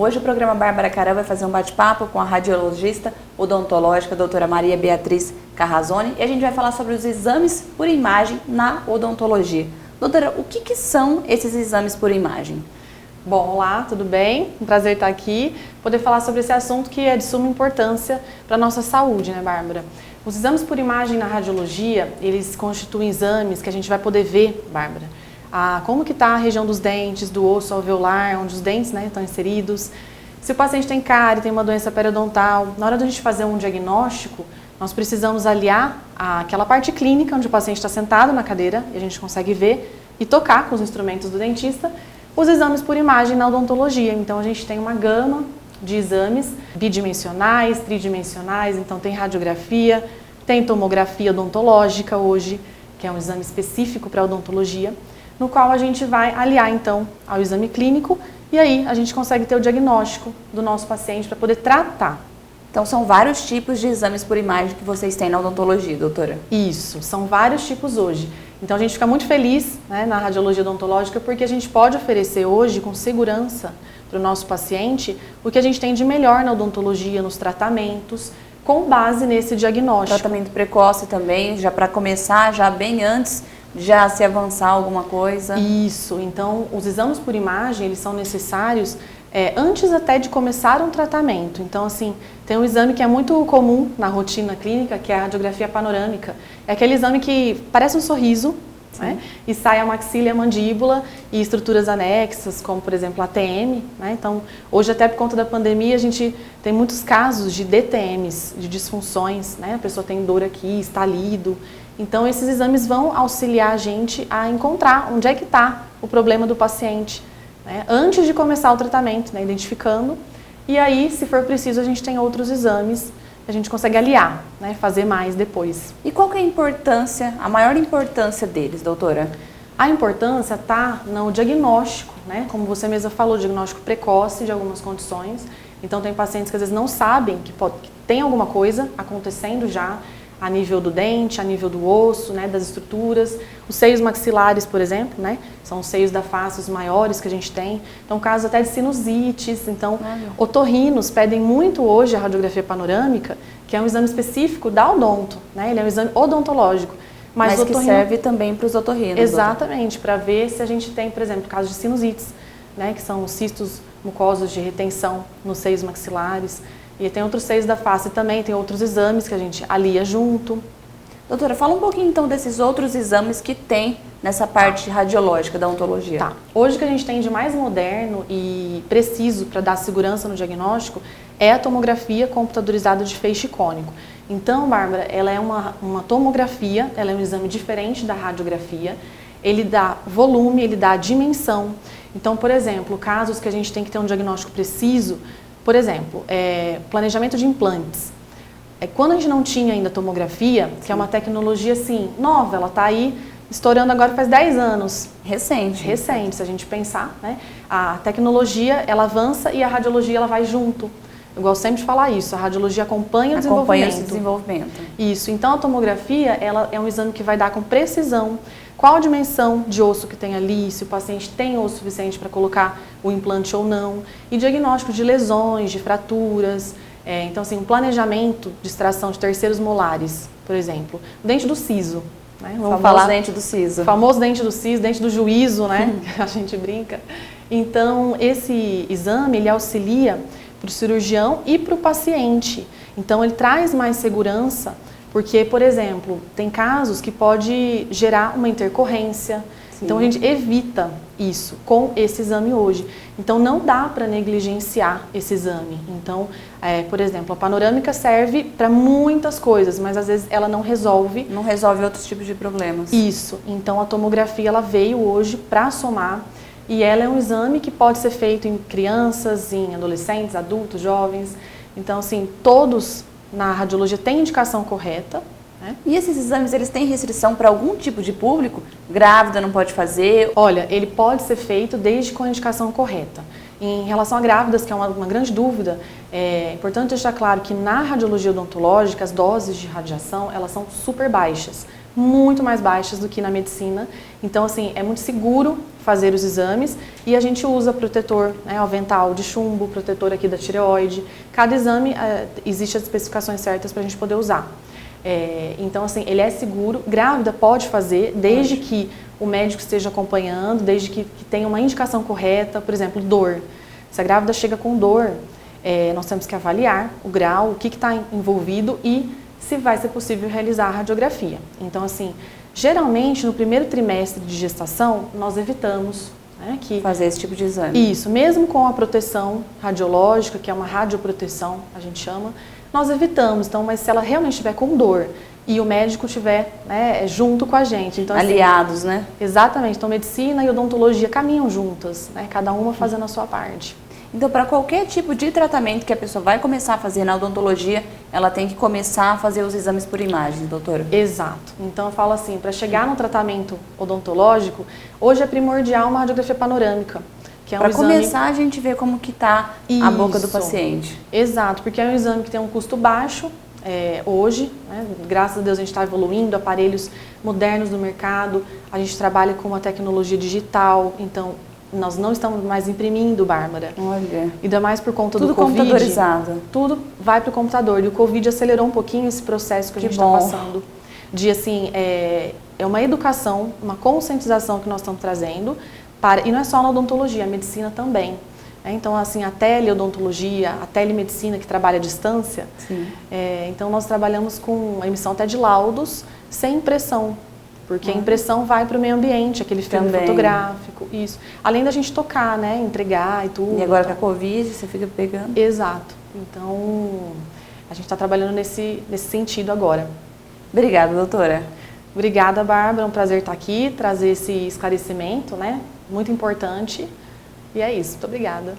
Hoje o programa Bárbara Caram vai fazer um bate-papo com a radiologista odontológica, a doutora Maria Beatriz Carrazone, e a gente vai falar sobre os exames por imagem na odontologia. Doutora, o que são esses exames por imagem? Bom, olá, tudo bem? Um prazer estar aqui, poder falar sobre esse assunto que é de suma importância para a nossa saúde, né, Bárbara? Os exames por imagem na radiologia, eles constituem exames que a gente vai poder ver, Bárbara, como que está a região dos dentes, do osso alveolar, onde os dentes, né, estão inseridos. Se o paciente tem cárie, tem uma doença periodontal, na hora de a gente fazer um diagnóstico, nós precisamos aliar aquela parte clínica, onde o paciente está sentado na cadeira, e a gente consegue ver e tocar com os instrumentos do dentista, os exames por imagem na odontologia. Então a gente tem uma gama de exames bidimensionais, tridimensionais, então tem radiografia, tem tomografia odontológica hoje, que é um exame específico para odontologia, no qual a gente vai aliar então ao exame clínico e aí a gente consegue ter o diagnóstico do nosso paciente para poder tratar. Então são vários tipos de exames por imagem que vocês têm na odontologia, doutora? Isso, são vários tipos hoje. Então a gente fica muito feliz, né, na radiologia odontológica porque a gente pode oferecer hoje com segurança para o nosso paciente o que a gente tem de melhor na odontologia, nos tratamentos, com base nesse diagnóstico. Tratamento precoce também, já para começar, já bem antes já se avançar alguma coisa. Isso, então os exames por imagem, eles são necessários antes até de começar um tratamento. Então assim, tem um exame que é muito comum na rotina clínica, que é a radiografia panorâmica. É aquele exame que parece um sorriso, né? E sai a maxila e a mandíbula e estruturas anexas, como por exemplo a ATM, né? Então hoje até por conta da pandemia a gente tem muitos casos de DTMs, de disfunções, né? A pessoa tem dor aqui, estalido. Então esses exames vão auxiliar a gente a encontrar onde é que está o problema do paciente, né? Antes de começar o tratamento, né? Identificando. E aí, se for preciso, a gente tem outros exames, a gente consegue aliar, né? Fazer mais depois. E qual que é a importância, a maior importância deles, doutora? A importância está no diagnóstico, né? Como você mesma falou, diagnóstico precoce de algumas condições. Então tem pacientes que às vezes não sabem que tem alguma coisa acontecendo já a nível do dente, a nível do osso, né, das estruturas. Os seios maxilares, por exemplo, né, são os seios da face os maiores que a gente tem. Então, casos até de sinusites. Então, otorrinos pedem muito hoje a radiografia panorâmica, que é um exame específico da odonto, né, ele é um exame odontológico. Mas que serve também para os otorrinos. Exatamente, para ver se a gente tem, por exemplo, casos de sinusites, né, que são cistos mucosos de retenção nos seios maxilares. E tem outros seios da face também, tem outros exames que a gente alia junto. Doutora, fala um pouquinho então desses outros exames que tem nessa parte radiológica da odontologia. Tá. Hoje o que a gente tem de mais moderno e preciso para dar segurança no diagnóstico é a tomografia computadorizada de feixe cônico. Então, Bárbara, ela é uma tomografia, ela é um exame diferente da radiografia, ele dá volume, ele dá dimensão. Então, por exemplo, casos que a gente tem que ter um diagnóstico preciso, por exemplo, planejamento de implantes. Quando a gente não tinha ainda tomografia, que é uma tecnologia assim, nova, ela está aí estourando agora faz 10 anos. Recente, se a gente pensar, né? A tecnologia, ela avança e a radiologia, ela vai junto. Eu gosto sempre de falar isso, a radiologia acompanha o desenvolvimento. Isso, então a tomografia, ela é um exame que vai dar com precisão qual a dimensão de osso que tem ali, se o paciente tem osso suficiente para colocar o implante ou não, e diagnóstico de lesões, de fraturas. Então, assim, um planejamento de extração de terceiros molares, por exemplo, o dente do siso. Né? Vamos falar dente do siso. O famoso dente do siso, dente do juízo, né? A gente brinca. Então, esse exame, ele auxilia para o cirurgião e para o paciente. Então, ele traz mais segurança. Porque, por exemplo, tem casos que pode gerar uma intercorrência. Sim. Então a gente evita isso com esse exame hoje. Então não dá para negligenciar esse exame. Então, por exemplo, a panorâmica serve para muitas coisas, mas às vezes ela não resolve. Não resolve outros tipos de problemas. Isso. Então a tomografia ela veio hoje para somar e ela é um exame que pode ser feito em crianças, em adolescentes, adultos, jovens. Então, assim, todos na radiologia tem indicação correta. Né? E esses exames, eles têm restrição para algum tipo de público? Grávida não pode fazer? Olha, ele pode ser feito desde com a indicação correta. Em relação a grávidas, que é uma grande dúvida, é importante deixar claro que na radiologia odontológica, as doses de radiação, elas são super baixas, muito mais baixas do que na medicina. Então, assim, é muito seguro fazer os exames e a gente usa protetor, né, avental de chumbo, protetor aqui da tireoide. Cada exame existe as especificações certas para a gente poder usar. Então, assim, ele é seguro, grávida pode fazer, desde que o médico esteja acompanhando, desde que tenha uma indicação correta, por exemplo, dor. Se a grávida chega com dor, nós temos que avaliar o grau, o que está envolvido e se vai ser possível realizar a radiografia. Então, assim, geralmente no primeiro trimestre de gestação, nós evitamos fazer esse tipo de exame. Isso, mesmo com a proteção radiológica, que é uma radioproteção, a gente chama, nós evitamos. Então, mas se ela realmente estiver com dor e o médico estiver junto com a gente. Então, aliados, assim, né? Exatamente. Então, medicina e odontologia caminham juntas, né? Cada uma fazendo a sua parte. Então, para qualquer tipo de tratamento que a pessoa vai começar a fazer na odontologia, ela tem que começar a fazer os exames por imagem, doutora? Exato. Então, eu falo assim, para chegar no tratamento odontológico, hoje é primordial uma radiografia panorâmica, que é um exame... Para começar, a gente vê como que está a boca do paciente. Exato, porque é um exame que tem um custo baixo, hoje, né? Graças a Deus a gente está evoluindo, aparelhos modernos no mercado, a gente trabalha com uma tecnologia digital, então... Nós não estamos mais imprimindo, Bárbara. Olha. Ainda mais por conta do Covid. Tudo computadorizado. Tudo vai para o computador. E o Covid acelerou um pouquinho esse processo que a gente está passando. De, assim, é uma educação, uma conscientização que nós estamos trazendo. E não é só na odontologia, a medicina também. Então, assim, a teleodontologia, a telemedicina que trabalha à distância. Então, nós trabalhamos com a emissão até de laudos sem impressão. Porque a impressão vai para o meio ambiente, aquele filme fotográfico, isso. Além da gente tocar, né, entregar e tudo. E agora com a Covid, você fica pegando? Exato. Então, a gente está trabalhando nesse sentido agora. Obrigada, doutora. Obrigada, Bárbara. É um prazer estar aqui, trazer esse esclarecimento, né, muito importante. E é isso. Muito obrigada.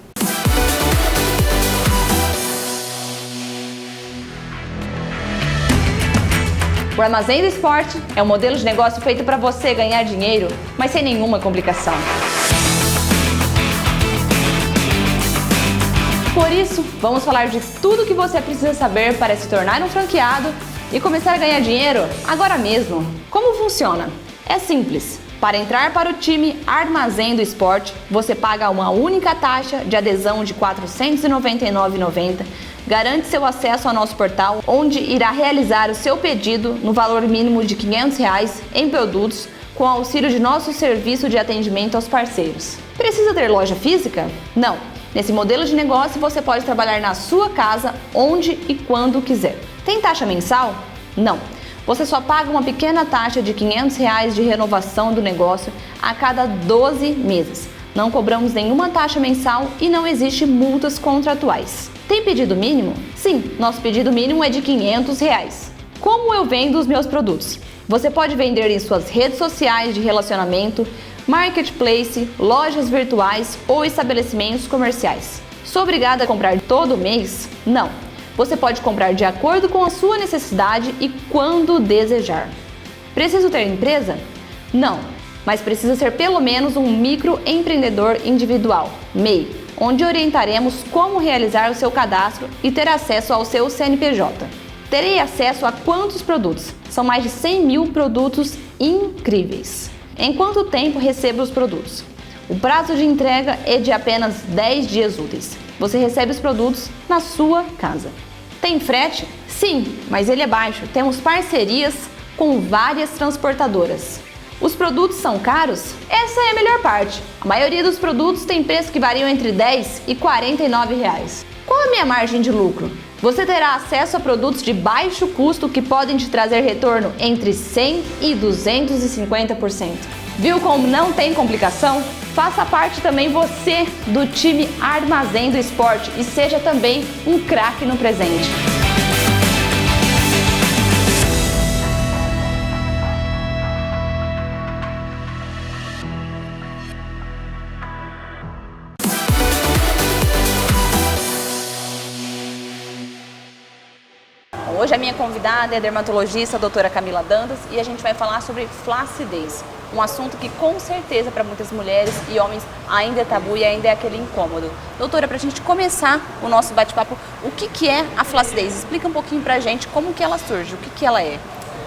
O Armazém do Esporte é um modelo de negócio feito para você ganhar dinheiro, mas sem nenhuma complicação. Por isso, vamos falar de tudo que você precisa saber para se tornar um franqueado e começar a ganhar dinheiro agora mesmo. Como funciona? É simples. Para entrar para o time Armazém do Esporte, você paga uma única taxa de adesão de R$ 499,90, garante seu acesso ao nosso portal, onde irá realizar o seu pedido no valor mínimo de R$ 500 em produtos, com auxílio de nosso serviço de atendimento aos parceiros. Precisa ter loja física? Não. Nesse modelo de negócio, você pode trabalhar na sua casa, onde e quando quiser. Tem taxa mensal? Não. Você só paga uma pequena taxa de R$ 500 de renovação do negócio a cada 12 meses. Não cobramos nenhuma taxa mensal e não existe multas contratuais. Tem pedido mínimo? Sim, nosso pedido mínimo é de R$ 500. Como eu vendo os meus produtos? Você pode vender em suas redes sociais de relacionamento, marketplace, lojas virtuais ou estabelecimentos comerciais. Sou obrigada a comprar todo mês? Não. Você pode comprar de acordo com a sua necessidade e quando desejar. Preciso ter empresa? Não, mas precisa ser pelo menos um microempreendedor individual, MEI, onde orientaremos como realizar o seu cadastro e ter acesso ao seu CNPJ. Terei acesso a quantos produtos? São mais de 100 mil produtos incríveis. Em quanto tempo recebo os produtos? O prazo de entrega é de apenas 10 dias úteis. Você recebe os produtos na sua casa. Tem frete? Sim, mas ele é baixo. Temos parcerias com várias transportadoras. Os produtos são caros? Essa é a melhor parte. A maioria dos produtos tem preço que variam entre R$ 10 e R$ 49. Qual a minha margem de lucro? Você terá acesso a produtos de baixo custo que podem te trazer retorno entre 100% e 250%. Viu como não tem complicação? Faça parte também você do time Armazém do Esporte e seja também um craque no presente. Hoje a minha convidada é a dermatologista a doutora Camila Dantas e a gente vai falar sobre flacidez, um assunto que com certeza para muitas mulheres e homens ainda é tabu e ainda é aquele incômodo. Doutora, para a gente começar o nosso bate-papo, o que é a flacidez? Explica um pouquinho para a gente como que ela surge, o que ela é.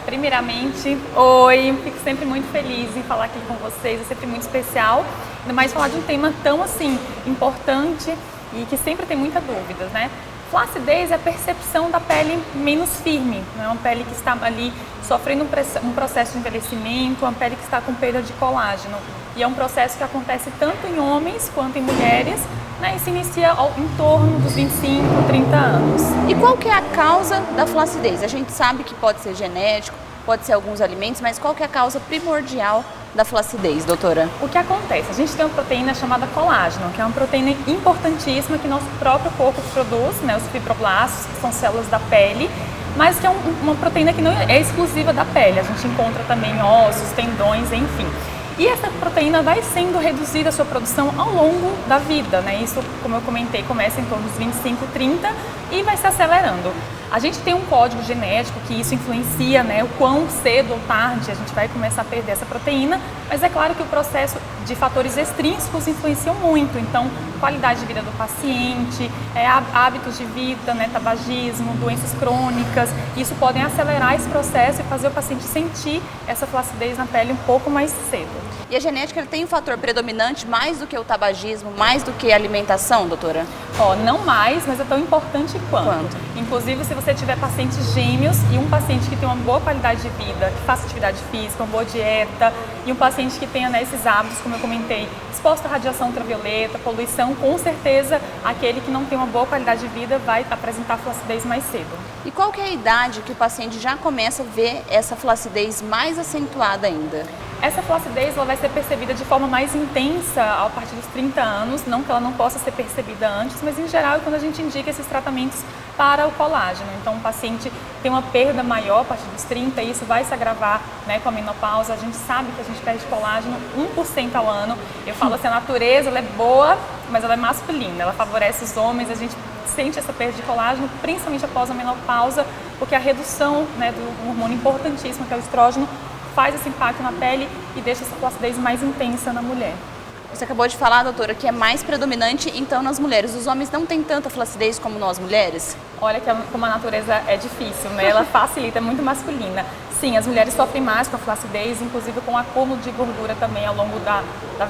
Primeiramente, oi, fico sempre muito feliz em falar aqui com vocês, é sempre muito especial. Ainda mais falar de um tema tão assim importante e que sempre tem muitas dúvidas, né? Flacidez é a percepção da pele menos firme, né? Uma pele que está ali sofrendo um processo de envelhecimento, uma pele que está com perda de colágeno. E é um processo que acontece tanto em homens quanto em mulheres, né? E se inicia em torno dos 25, 30 anos. E qual que é a causa da flacidez? A gente sabe que pode ser genético, pode ser alguns alimentos, mas qual que é a causa primordial da flacidez, doutora? O que acontece? A gente tem uma proteína chamada colágeno, que é uma proteína importantíssima que nosso próprio corpo produz, né, os fibroblastos, que são células da pele, mas que é uma proteína que não é exclusiva da pele. A gente encontra também em ossos, tendões, enfim. E essa proteína vai sendo reduzida a sua produção ao longo da vida, né? Isso, como eu comentei, começa em torno dos 25, 30 e vai se acelerando. A gente tem um código genético que isso influencia, né, o quão cedo ou tarde a gente vai começar a perder essa proteína, mas é claro que o processo de fatores extrínsecos influenciam muito. Então, qualidade de vida do paciente, hábitos de vida, né, tabagismo, doenças crônicas, isso podem acelerar esse processo e fazer o paciente sentir essa flacidez na pele um pouco mais cedo. E a genética tem um fator predominante mais do que o tabagismo, mais do que a alimentação, doutora? Não mais, mas é tão importante quanto. Inclusive, se você tiver pacientes gêmeos e um paciente que tem uma boa qualidade de vida, que faça atividade física, uma boa dieta, e um paciente que tenha, né, esses hábitos, como eu comentei, exposto à radiação ultravioleta, poluição, com certeza aquele que não tem uma boa qualidade de vida vai apresentar flacidez mais cedo. E qual que é a idade que o paciente já começa a ver essa flacidez mais acentuada ainda? Essa flacidez ela vai ser percebida de forma mais intensa a partir dos 30 anos, não que ela não possa ser percebida antes, mas em geral é quando a gente indica esses tratamentos para o colágeno. Então o paciente tem uma perda maior a partir dos 30 e isso vai se agravar, né, com a menopausa. A gente sabe que a gente perde colágeno 1% ao ano. Eu falo assim, a natureza ela é boa, mas ela é masculina, ela favorece os homens, a gente sente essa perda de colágeno, principalmente após a menopausa, porque a redução, né, do hormônio importantíssimo, que é o estrógeno, faz esse impacto na pele e deixa essa flacidez mais intensa na mulher. Você acabou de falar, doutora, que é mais predominante então nas mulheres. Os homens não têm tanta flacidez como nós mulheres? Olha como a natureza é difícil, né? Ela facilita, é muito masculina. Sim, as mulheres sofrem mais com a flacidez, inclusive com o acúmulo de gordura também ao longo da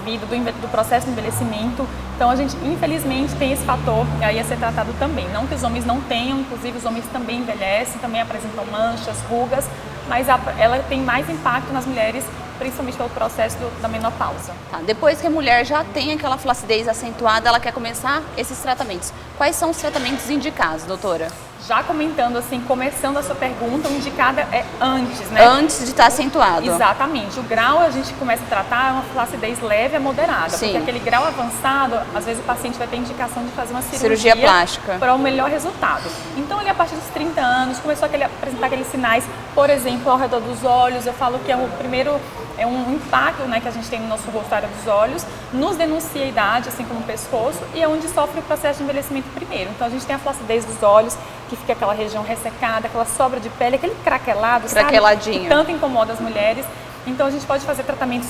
vida, do processo de envelhecimento. Então a gente, infelizmente, tem esse fator aí a ser tratado também. Não que os homens não tenham, inclusive os homens também envelhecem, também apresentam manchas, rugas, mas ela tem mais impacto nas mulheres, principalmente pelo processo da menopausa. Tá, depois que a mulher já tem aquela flacidez acentuada, ela quer começar esses tratamentos. Quais são os tratamentos indicados, doutora? Já comentando assim, começando a sua pergunta, o indicado é antes, né? Antes de estar acentuado. Exatamente. O grau a gente começa a tratar é uma flacidez leve a moderada. Sim. Porque aquele grau avançado, às vezes o paciente vai ter indicação de fazer uma cirurgia plástica para o melhor resultado. Então, ele a partir dos 30 anos começou a apresentar aqueles sinais, por exemplo, ao redor dos olhos. Eu falo que é o primeiro, é um impacto, né, que a gente tem no nosso rosto, área dos olhos, nos denuncia a idade, assim como o pescoço, e é onde sofre o processo de envelhecimento primeiro. Então, a gente tem a flacidez dos olhos, que fica aquela região ressecada, aquela sobra de pele, aquele craquelado, craqueladinho, sabe? Que tanto incomoda as mulheres. Então a gente pode fazer tratamentos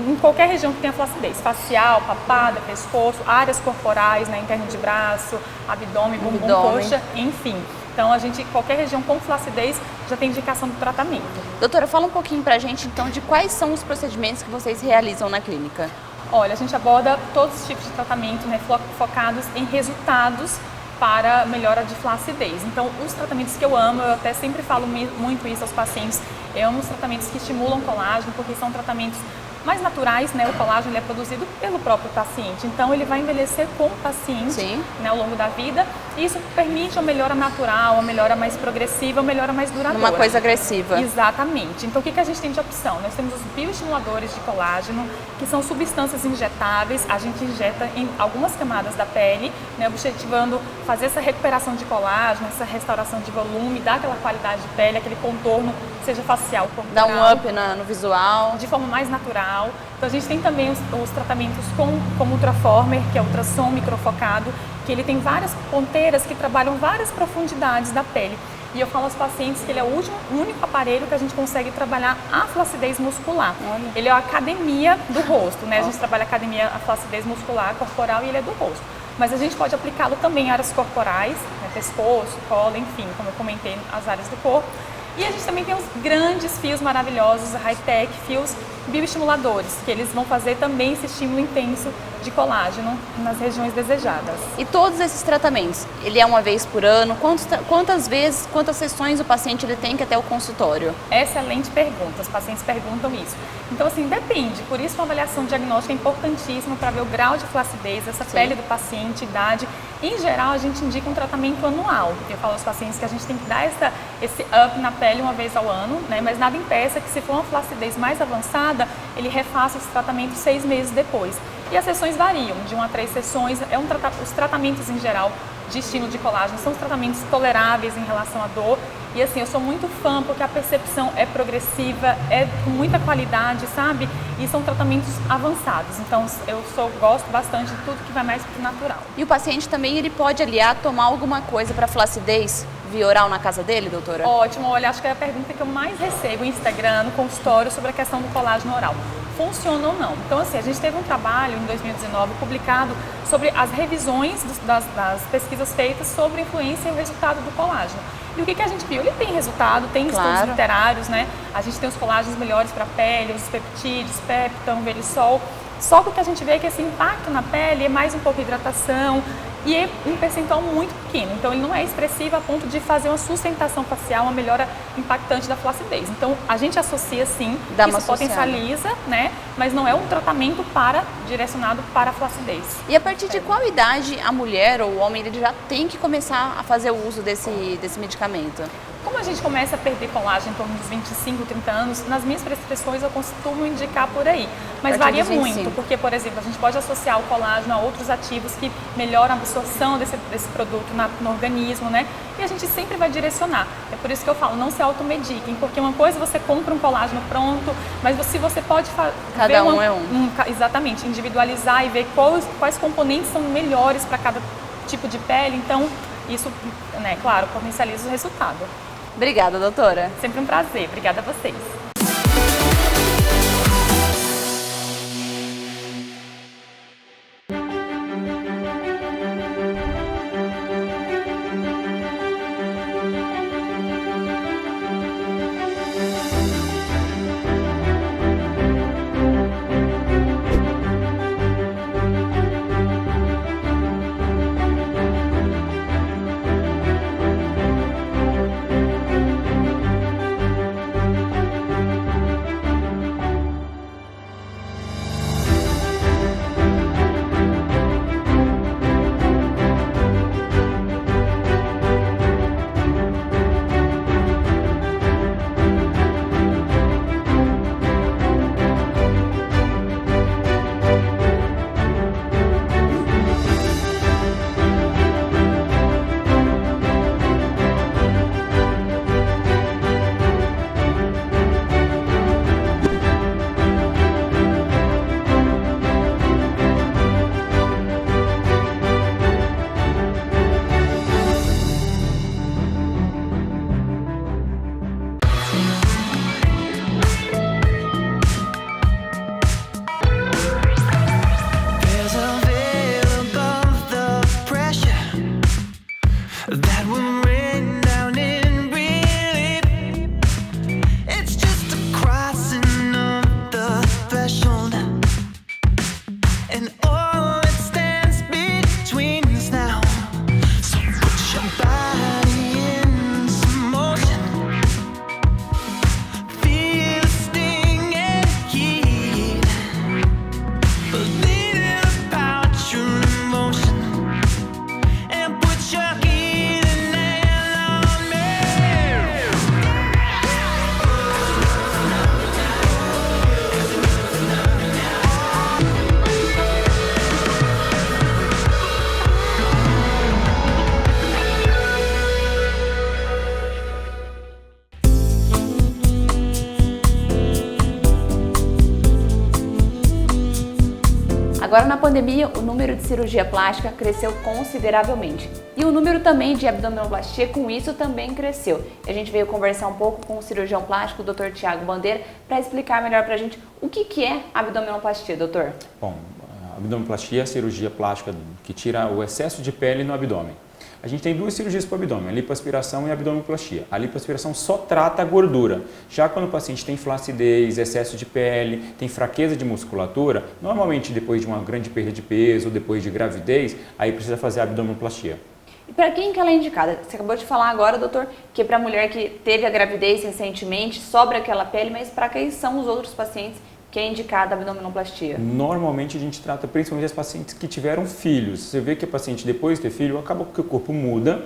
em qualquer região que tenha flacidez, facial, papada, pescoço, áreas corporais, né, interno de braço, abdômen, bumbum, coxa, enfim. Então a gente, qualquer região com flacidez já tem indicação do tratamento. Doutora, fala um pouquinho pra gente então de quais são os procedimentos que vocês realizam na clínica. Olha, a gente aborda todos os tipos de tratamento, né, focados em resultados para melhora de flacidez. Então, os tratamentos que eu amo, eu até sempre falo muito isso aos pacientes, eu amo os tratamentos que estimulam colágeno, porque são tratamentos mais naturais, né? O colágeno ele é produzido pelo próprio paciente, então ele vai envelhecer com o paciente, né, ao longo da vida, e isso permite uma melhora natural, uma melhora mais progressiva, uma melhora mais duradoura. Uma coisa agressiva. Exatamente. Então o que a gente tem de opção? Nós temos os bioestimuladores de colágeno, que são substâncias injetáveis, a gente injeta em algumas camadas da pele, né, objetivando fazer essa recuperação de colágeno, essa restauração de volume, dar aquela qualidade de pele, aquele contorno, seja facial, corporal. Dá um up no visual. De forma mais natural. Então a gente tem também os tratamentos como o Ultraformer, que é o ultrassom microfocado, que ele tem várias ponteiras que trabalham várias profundidades da pele. E eu falo aos pacientes que ele é o único aparelho que a gente consegue trabalhar a flacidez muscular. Olha. Ele é a academia do rosto, né? A gente trabalha a academia, a flacidez muscular, corporal, e ele é do rosto. Mas a gente pode aplicá-lo também em áreas corporais, né? Pescoço, colo, enfim, como eu comentei, as áreas do corpo. E a gente também tem os grandes fios maravilhosos, high-tech, fios bioestimuladores, que eles vão fazer também esse estímulo intenso de colágeno nas regiões desejadas. E todos esses tratamentos, ele é uma vez por ano? Quantas sessões o paciente ele tem que ir até o consultório? Excelente pergunta, os pacientes perguntam isso. Então, assim, depende. Por isso, uma avaliação diagnóstica é importantíssima para ver o grau de flacidez dessa pele do paciente, idade. Em geral, a gente indica um tratamento anual. Eu falo aos pacientes que a gente tem que dar esse up na pele uma vez ao ano, né? Mas nada impeça que, se for uma flacidez mais avançada, ele refaça esse tratamento 6 meses depois. E as sessões variam, de 1 a 3 sessões. Os tratamentos em geral de estímulo de colágeno são os tratamentos toleráveis em relação à dor. E assim, eu sou muito fã porque a percepção é progressiva, é com muita qualidade, sabe? E são tratamentos avançados. Então, gosto bastante de tudo que vai mais pro natural. E o paciente também, ele pode aliar, tomar alguma coisa para flacidez via oral na casa dele, doutora? Ótimo, olha, acho que é a pergunta que eu mais recebo no Instagram, no consultório, sobre a questão do colágeno oral. Funciona ou não? Então, assim, a gente teve um trabalho em 2019 publicado sobre as revisões das pesquisas feitas sobre a influência e o resultado do colágeno. E o que a gente viu? Ele tem resultado, tem estudos literários, né? A gente tem os colágenos melhores para a pele, os peptídeos, peptão, verisol. Só que o que a gente vê é que esse impacto na pele é mais um pouco hidratação e é um percentual muito pequeno. Então, ele não é expressivo a ponto de fazer uma sustentação facial, uma melhora impactante da flacidez. Então, a gente associa sim, isso potencializa, né? Mas não é um tratamento direcionado para a flacidez. E a partir de qual idade a mulher ou o homem ele já tem que começar a fazer o uso desse medicamento? Como a gente começa a perder colágeno em torno dos 25, 30 anos, nas minhas prescrições eu costumo indicar por aí. Mas varia muito, porque, por exemplo, a gente pode associar o colágeno a outros ativos que melhoram a absorção desse produto no organismo, né? E a gente sempre vai direcionar. É por isso que eu falo, não se automediquem, porque uma coisa você compra um colágeno pronto, mas se você pode exatamente, individualizar e ver quais componentes são melhores para cada tipo de pele, então isso, né, claro, potencializa o resultado. Obrigada, doutora. Sempre um prazer. Obrigada a vocês. Agora, na pandemia, o número de cirurgia plástica cresceu consideravelmente. E o número também de abdominoplastia, com isso, também cresceu. A gente veio conversar um pouco com o cirurgião plástico, o Dr. Tiago Bandeira, para explicar melhor para a gente o que é abdominoplastia, doutor. Bom, abdominoplastia é a cirurgia plástica que tira o excesso de pele no abdômen. A gente tem duas cirurgias para o abdômen, a lipoaspiração e a abdominoplastia. A lipoaspiração só trata a gordura. Já quando o paciente tem flacidez, excesso de pele, tem fraqueza de musculatura, normalmente depois de uma grande perda de peso, depois de gravidez, aí precisa fazer a abdominoplastia. E para quem que ela é indicada? Você acabou de falar agora, doutor, que é para a mulher que teve a gravidez recentemente, sobra aquela pele, mas para quem são os outros pacientes que é indicada a abdominoplastia? Normalmente a gente trata principalmente as pacientes que tiveram filhos. Você vê que a paciente depois de ter filho, acaba que o corpo muda,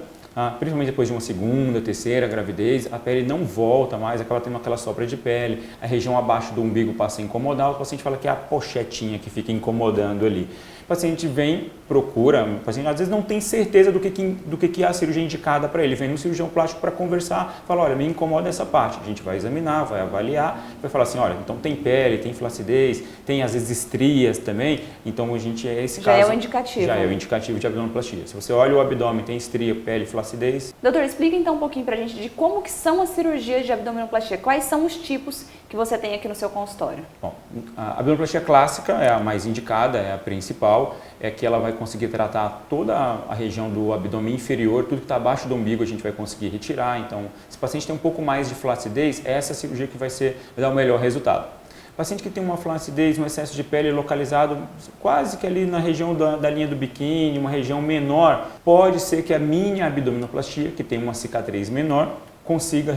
principalmente depois de uma segunda, terceira gravidez, a pele não volta mais, acaba tendo aquela sobra de pele, a região abaixo do umbigo passa a incomodar, o paciente fala que é a pochetinha que fica incomodando ali. O paciente vem, procura, o paciente às vezes não tem certeza do que é a cirurgia indicada para ele, vem no cirurgião plástico para conversar, fala, olha, me incomoda essa parte, a gente vai examinar, vai avaliar, vai falar assim, olha, então tem pele, tem flacidez, tem às vezes estrias também, então a gente esse já caso... é o indicativo. Já é o indicativo de abdominoplastia. Se você olha o abdômen, tem estria, pele, flacidez... Doutor, explica então um pouquinho pra gente de como que são as cirurgias de abdominoplastia, quais são os tipos que você tem aqui no seu consultório? Bom, a abdominoplastia clássica é a mais indicada, é a principal, é que ela vai conseguir tratar toda a região do abdômen inferior, tudo que está abaixo do umbigo a gente vai conseguir retirar. Então, se o paciente tem um pouco mais de flacidez, é essa cirurgia que vai dar o melhor resultado. O paciente que tem uma flacidez, um excesso de pele localizado quase que ali na região da linha do biquíni, uma região menor, pode ser que a minha abdominoplastia, que tem uma cicatriz menor, consiga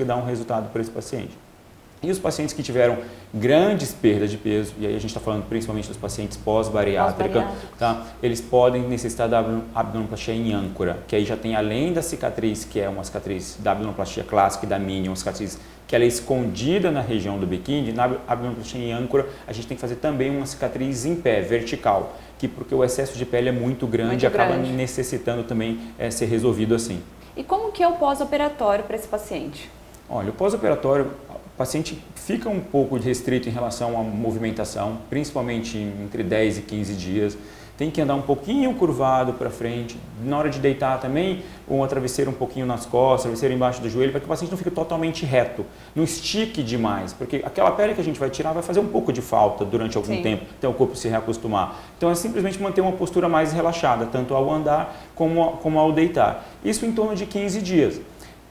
dar um resultado para esse paciente. E os pacientes que tiveram grandes perdas de peso, e aí a gente está falando principalmente dos pacientes pós-bariátrica, tá? Eles podem necessitar da abdominoplastia em âncora, que aí já tem além da cicatriz, que é uma cicatriz da abdominoplastia clássica e da mini, uma cicatriz que ela é escondida na região do biquíni, na abdominoplastia em âncora, a gente tem que fazer também uma cicatriz em pé, vertical, porque o excesso de pele é muito grande e acaba necessitando também ser resolvido assim. E como que é o pós-operatório para esse paciente? Olha, o pós-operatório, o paciente fica um pouco restrito em relação à movimentação, principalmente entre 10 e 15 dias. Tem que andar um pouquinho curvado para frente. Na hora de deitar também, um travesseiro um pouquinho nas costas, travesseiro embaixo do joelho, para que o paciente não fique totalmente reto, não estique demais, porque aquela pele que a gente vai tirar vai fazer um pouco de falta durante algum tempo, até o corpo se reacostumar. Então é simplesmente manter uma postura mais relaxada, tanto ao andar como ao deitar. Isso em torno de 15 dias.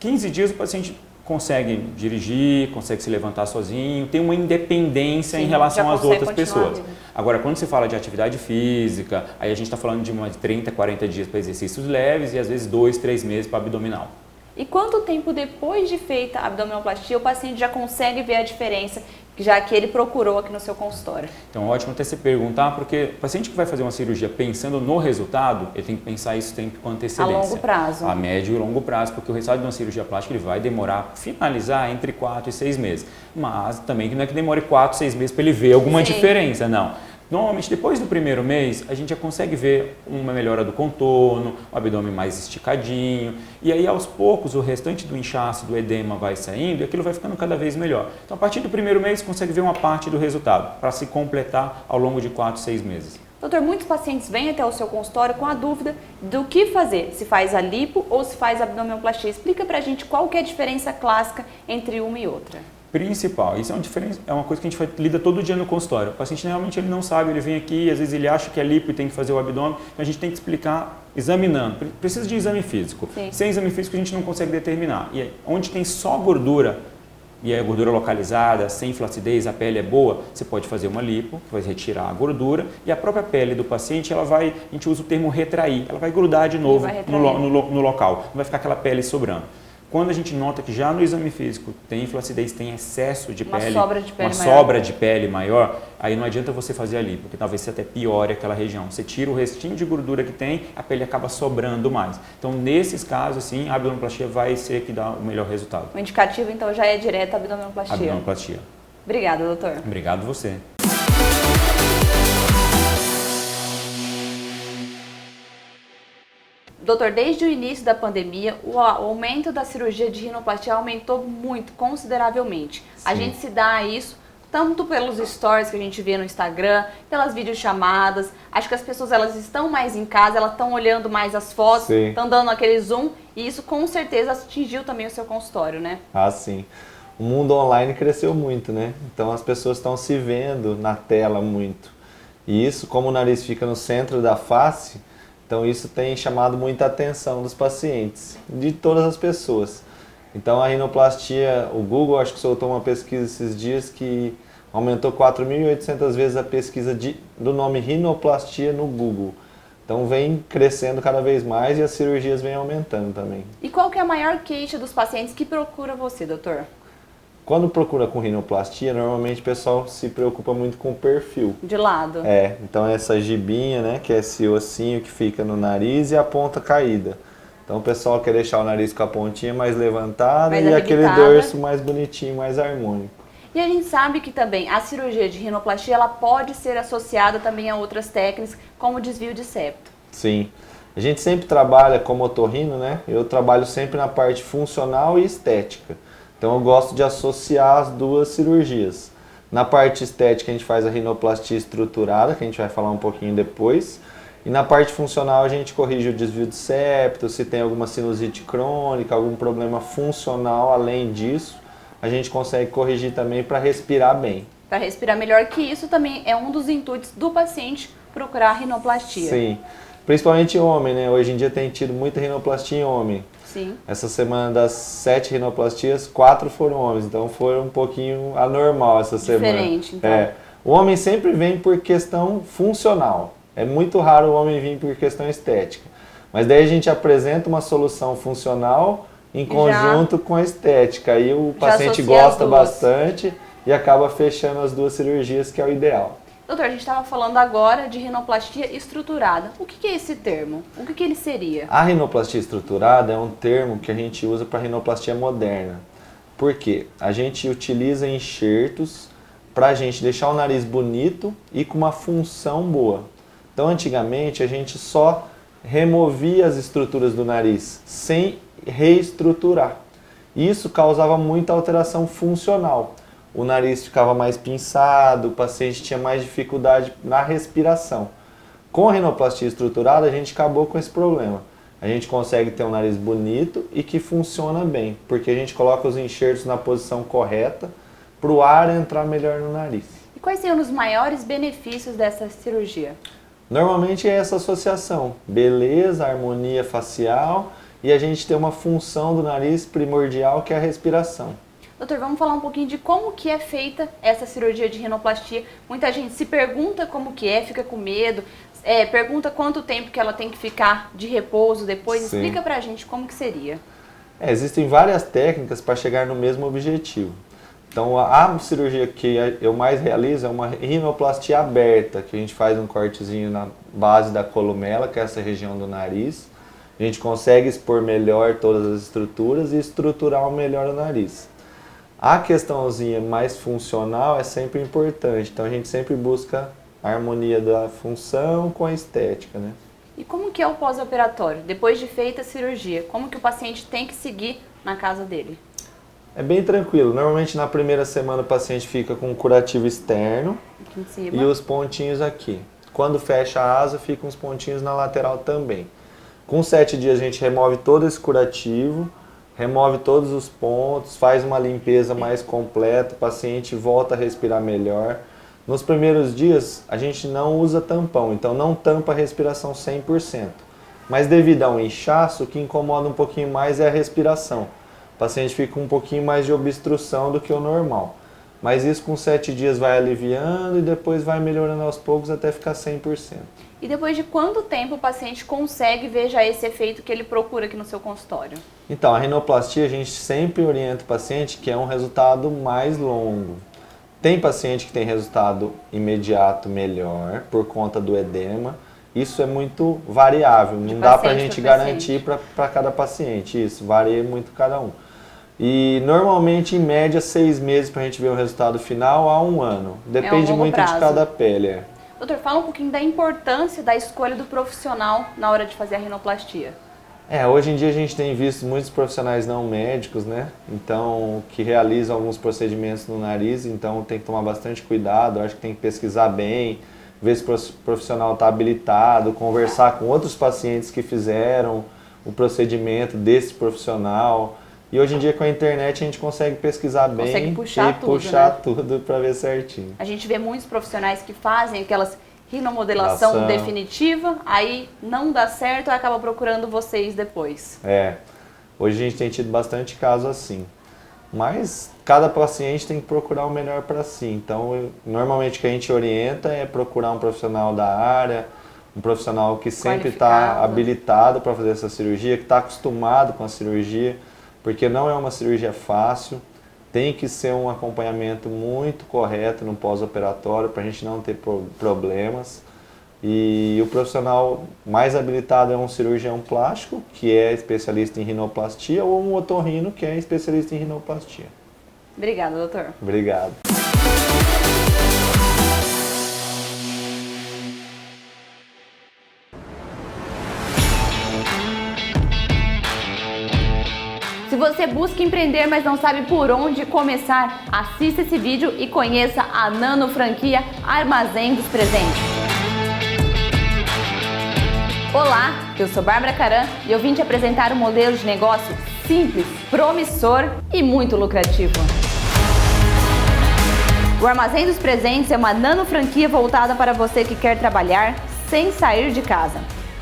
15 dias o paciente consegue dirigir, consegue se levantar sozinho, tem uma independência em relação às outras pessoas. Agora, quando se fala de atividade física, aí a gente está falando de 30, 40 dias para exercícios leves e às vezes 2, 3 meses para abdominal. E quanto tempo depois de feita a abdominoplastia o paciente já consegue ver a diferença, já que ele procurou aqui no seu consultório? Então, ótimo até você perguntar, porque o paciente que vai fazer uma cirurgia pensando no resultado, ele tem que pensar isso sempre com antecedência. A longo prazo. A médio e longo prazo, porque o resultado de uma cirurgia plástica ele vai demorar, finalizar entre 4 e 6 meses. Mas também que não é que demore 4, 6 meses para ele ver alguma diferença, não. Normalmente, depois do primeiro mês, a gente já consegue ver uma melhora do contorno, o abdômen mais esticadinho, e aí aos poucos o restante do inchaço, do edema vai saindo e aquilo vai ficando cada vez melhor. Então, a partir do primeiro mês, consegue ver uma parte do resultado, para se completar ao longo de 4, 6 meses. Doutor, muitos pacientes vêm até o seu consultório com a dúvida do que fazer, se faz a lipo ou se faz a abdominoplastia. Explica pra gente qual que é a diferença clássica entre uma e outra. Principal, isso é uma coisa que a gente lida todo dia no consultório. O paciente realmente ele não sabe, ele vem aqui, às vezes ele acha que é lipo e tem que fazer o abdômen, então a gente tem que explicar examinando. Precisa de exame físico. Sim. Sem exame físico a gente não consegue determinar. E onde tem só gordura, e é gordura localizada, sem flacidez, a pele é boa, você pode fazer uma lipo, que vai retirar a gordura, e a própria pele do paciente, a gente usa o termo retrair, ela vai grudar de novo no local, não vai ficar aquela pele sobrando. Quando a gente nota que já no exame físico tem flacidez, tem excesso de pele, uma sobra de pele maior, aí não adianta você fazer ali, porque talvez você até piore aquela região. Você tira o restinho de gordura que tem, a pele acaba sobrando mais. Então, nesses casos, sim, a abdominoplastia vai ser que dá o melhor resultado. O indicativo, então, já é direto a abdominoplastia. Abdominoplastia. Obrigada, doutor. Obrigado você. Doutor, desde o início da pandemia, o aumento da cirurgia de rinoplastia aumentou muito, consideravelmente. Sim. A gente se dá a isso tanto pelos stories que a gente vê no Instagram, pelas videochamadas. Acho que as pessoas elas estão mais em casa, elas estão olhando mais as fotos, estão dando aquele zoom, e isso com certeza atingiu também o seu consultório, né? Ah, sim. O mundo online cresceu muito, né? Então as pessoas estão se vendo na tela muito. E isso, como o nariz fica no centro da face, então isso tem chamado muita atenção dos pacientes, de todas as pessoas. Então a rinoplastia, o Google acho que soltou uma pesquisa esses dias que aumentou 4.800 vezes a pesquisa do nome rinoplastia no Google. Então vem crescendo cada vez mais e as cirurgias vêm aumentando também. E qual que é a maior queixa dos pacientes que procuram você, doutor? Quando procura com rinoplastia, normalmente o pessoal se preocupa muito com o perfil. De lado. Então essa gibinha, né, que é esse ossinho que fica no nariz e a ponta caída. Então o pessoal quer deixar o nariz com a pontinha mais levantada mais e habilitada. aquele dorso mais bonitinho, mais harmônico. E a gente sabe que também a cirurgia de rinoplastia ela pode ser associada também a outras técnicas, como o desvio de septo. Sim. A gente sempre trabalha como otorrino, né? Eu trabalho sempre na parte funcional e estética. Então eu gosto de associar as duas cirurgias. Na parte estética a gente faz a rinoplastia estruturada, que a gente vai falar um pouquinho depois. E na parte funcional a gente corrige o desvio de septo, se tem alguma sinusite crônica, algum problema funcional além disso, a gente consegue corrigir também para respirar bem. Para respirar melhor, que isso também é um dos intuitos do paciente procurar rinoplastia. Sim, principalmente homem, né? Hoje em dia tem tido muita rinoplastia em homem. Sim. Essa semana das 7 rinoplastias, 4 foram homens, então foi um pouquinho anormal essa semana. Diferente, então. O homem sempre vem por questão funcional. É muito raro o homem vir por questão estética. Mas daí a gente apresenta uma solução funcional em conjunto com a estética. Aí o paciente gosta bastante e acaba fechando as duas cirurgias, que é o ideal. Doutor, a gente estava falando agora de rinoplastia estruturada. O que é esse termo? O que ele seria? A rinoplastia estruturada é um termo que a gente usa para rinoplastia moderna. Por quê? A gente utiliza enxertos para a gente deixar o nariz bonito e com uma função boa. Então, antigamente, a gente só removia as estruturas do nariz, sem reestruturar. Isso causava muita alteração funcional. O nariz ficava mais pinçado, o paciente tinha mais dificuldade na respiração. Com a rinoplastia estruturada, a gente acabou com esse problema. A gente consegue ter um nariz bonito e que funciona bem, porque a gente coloca os enxertos na posição correta para o ar entrar melhor no nariz. E quais seriam os maiores benefícios dessa cirurgia? Normalmente é essa associação, beleza, harmonia facial e a gente tem uma função do nariz primordial que é a respiração. Doutor, vamos falar um pouquinho de como que é feita essa cirurgia de rinoplastia. Muita gente se pergunta como que é, fica com medo, pergunta quanto tempo que ela tem que ficar de repouso depois. Sim. Explica pra gente como que seria. Existem várias técnicas para chegar no mesmo objetivo. Então a cirurgia que eu mais realizo é uma rinoplastia aberta, que a gente faz um cortezinho na base da columela, que é essa região do nariz. A gente consegue expor melhor todas as estruturas e estruturar melhor o nariz. A questãozinha mais funcional é sempre importante, então a gente sempre busca a harmonia da função com a estética, né? E como que é o pós-operatório? Depois de feita a cirurgia, como que o paciente tem que seguir na casa dele? É bem tranquilo, normalmente na primeira semana o paciente fica com um curativo externo Aqui em cima. e os pontinhos aqui. Quando fecha a asa, ficam os pontinhos na lateral também. Com 7 dias a gente remove todo esse curativo, remove todos os pontos, faz uma limpeza mais completa, o paciente volta a respirar melhor. Nos primeiros dias a gente não usa tampão, então não tampa a respiração 100%. Mas devido a um inchaço, o que incomoda um pouquinho mais é a respiração. O paciente fica com um pouquinho mais de obstrução do que o normal. Mas isso com 7 dias vai aliviando e depois vai melhorando aos poucos até ficar 100%. E depois de quanto tempo o paciente consegue ver já esse efeito que ele procura aqui no seu consultório? Então, a rinoplastia a gente sempre orienta o paciente que é um resultado mais longo. Tem paciente que tem resultado imediato melhor por conta do edema. Isso é muito variável, não dá pra gente garantir para cada paciente. Isso, varia muito cada um. E normalmente, em média, 6 meses para a gente ver o resultado final a 1 ano. Depende muito de cada pele. Doutor, fala um pouquinho da importância da escolha do profissional na hora de fazer a rinoplastia. Hoje em dia a gente tem visto muitos profissionais não médicos, né? Então, que realizam alguns procedimentos no nariz, então tem que tomar bastante cuidado, acho que tem que pesquisar bem, ver se o profissional está habilitado, conversar com outros pacientes que fizeram o procedimento desse profissional. E hoje em dia com a internet a gente consegue pesquisar bem e puxar tudo para ver certinho. A gente vê muitos profissionais que fazem aquelas rinomodelação Ação. definitiva, aí não dá certo e acaba procurando vocês depois. Hoje a gente tem tido bastante caso assim. Mas cada paciente tem que procurar o melhor para si. Então, normalmente o que a gente orienta é procurar um profissional da área, um profissional que sempre está habilitado para fazer essa cirurgia, que está acostumado com a cirurgia, porque não é uma cirurgia fácil, tem que ser um acompanhamento muito correto no pós-operatório para a gente não ter problemas. E o profissional mais habilitado é um cirurgião plástico, que é especialista em rinoplastia, ou um otorrino, que é especialista em rinoplastia. Obrigada, doutor. Obrigado. Se você busca empreender, mas não sabe por onde começar, assista esse vídeo e conheça a nano franquia Armazém dos Presentes. Olá, eu sou Bárbara Caran e eu vim te apresentar um modelo de negócio simples, promissor e muito lucrativo. O Armazém dos Presentes é uma nano franquia voltada para você que quer trabalhar sem sair de casa,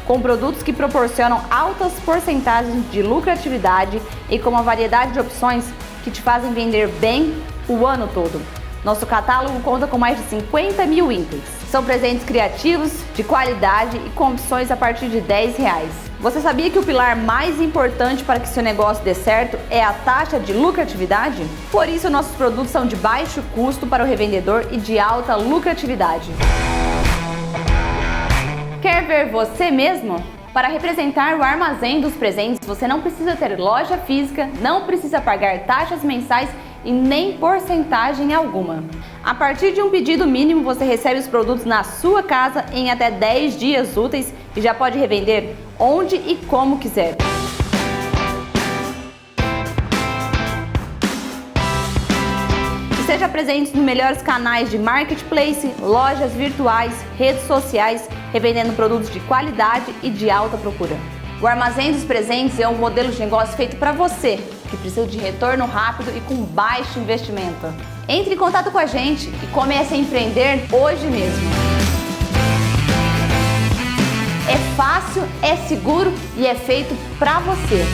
com produtos que proporcionam altas porcentagens de lucratividade e com uma variedade de opções que te fazem vender bem o ano todo. Nosso catálogo conta com mais de 50 mil itens. São presentes criativos, de qualidade e com opções a partir de R$10. Você sabia que o pilar mais importante para que seu negócio dê certo é a taxa de lucratividade? Por isso, nossos produtos são de baixo custo para o revendedor e de alta lucratividade. Quer ver você mesmo? Para representar o Armazém dos Presentes, você não precisa ter loja física, não precisa pagar taxas mensais e nem porcentagem alguma. A partir de um pedido mínimo, você recebe os produtos na sua casa em até 10 dias úteis e já pode revender onde e como quiser. Esteja presente nos melhores canais de marketplace, lojas virtuais, redes sociais, revendendo produtos de qualidade e de alta procura. O Armazém dos Presentes é um modelo de negócio feito para você, que precisa de retorno rápido e com baixo investimento. Entre em contato com a gente e comece a empreender hoje mesmo. É fácil, é seguro e é feito para você.